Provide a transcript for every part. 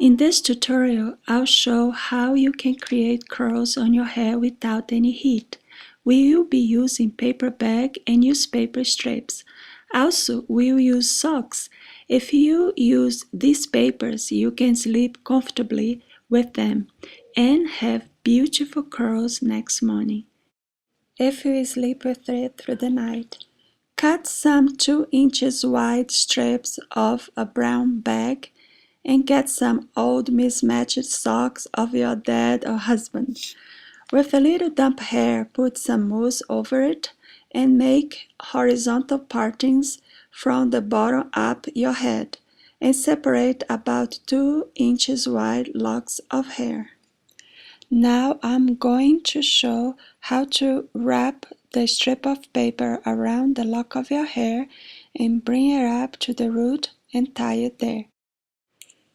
In this tutorial, I'll show how you can create curls on your hair without any heat. We will be using paper bag and newspaper strips. Also, we will use socks. If you use these papers, you can sleep comfortably with them and have beautiful curls next morning. If you sleep with it through the night, cut some 2 inches wide strips of a brown bag and get some old mismatched socks of your dad or husband. With a little damp hair, put some mousse over it and make horizontal partings from the bottom up your head and separate about 2 inches wide locks of hair. Now I'm going to show how to wrap the strip of paper around the lock of your hair and bring it up to the root and tie it there.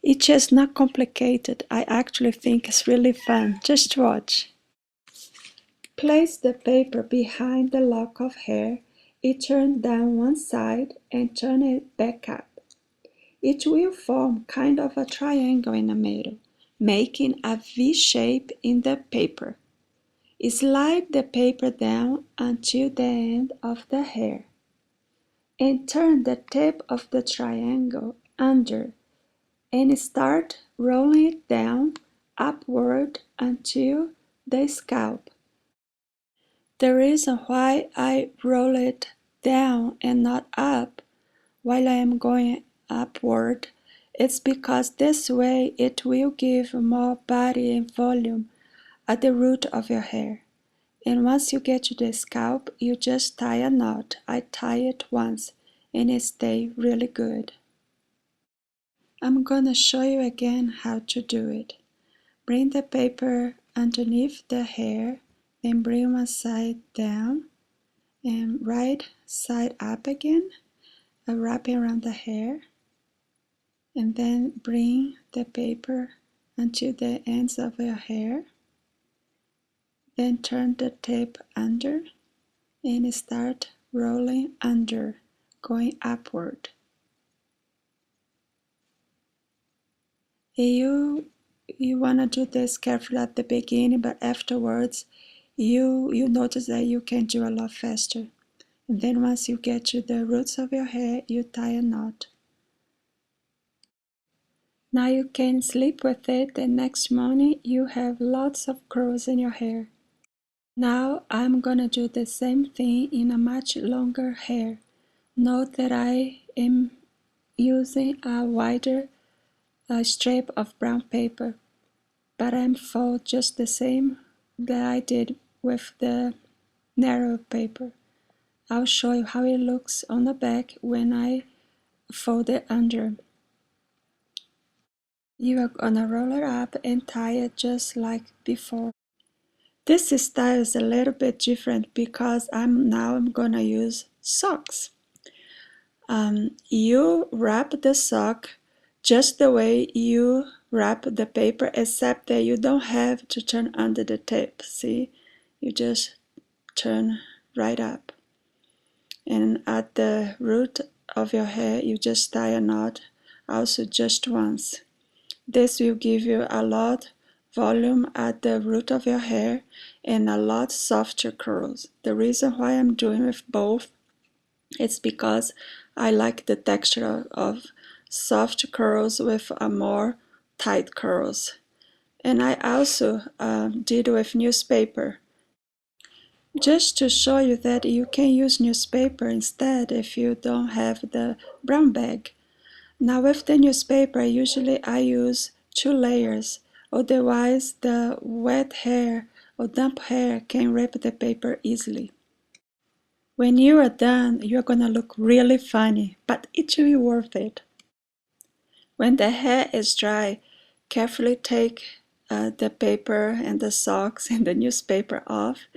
It's just not complicated. I actually think it's really fun. Just watch. Place the paper behind the lock of hair. It turns down one side and turn it back up. It will form kind of a triangle in the middle, making a V shape in the paper. Slide the paper down until the end of the hair and turn the tip of the triangle under and start rolling it down upward until the scalp. The reason why I roll it down and not up while I am going upward is because this way it will give more body and volume at the root of your hair. And once you get to the scalp, you just tie a knot. I tie it once and it stays really good. I'm gonna show you again how to do it. Bring the paper underneath the hair, then bring one side down and right side up again, wrapping around the hair, and then bring the paper until the ends of your hair, then turn the tip under and start rolling under, going upward. You want to do this carefully at the beginning, but afterwards you notice that you can do a lot faster. And then once you get to the roots of your hair, you tie a knot. Now you can sleep with it and next morning you have lots of curls in your hair. Now I'm gonna do the same thing in a much longer hair. Note that I am using a wider strip of brown paper, but I'm fold just the same that I did with the narrow paper. I'll show you how it looks on the back when I fold it under. You are gonna roll it up and tie it just like before. This style is a little bit different because I'm gonna use socks. You wrap the sock just the way you wrap the paper, except that you don't have to turn under the tip. See, you just turn right up, and at the root of your hair you just tie a knot, also just once. This will give you a lot volume at the root of your hair and a lot softer curls. The reason why I'm doing with both is because I like the texture of soft curls with a more tight curls. And I also did with newspaper, just to show you that you can use newspaper instead if you don't have the brown bag. Now with the newspaper, usually I use 2 layers, otherwise the wet hair or damp hair can rip the paper easily. When you are done, you're gonna look really funny, but it will be worth it. When the hair is dry, carefully take the paper and the socks and the newspaper off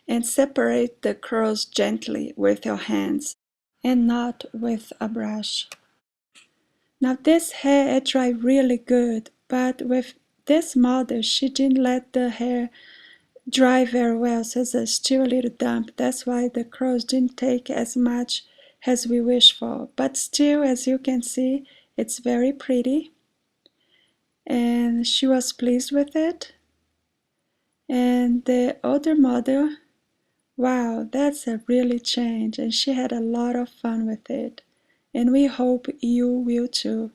and separate the curls gently with your hands and not with a brush. Now this hair dried really good, but with this model she didn't let the hair dry very well, so it's still a little damp. That's why the curls didn't take as much as we wish for, but still, as you can see, it's very pretty. and she was pleased with it. And the other model, wow, that's a really change, and she had a lot of fun with it. And we hope you will too.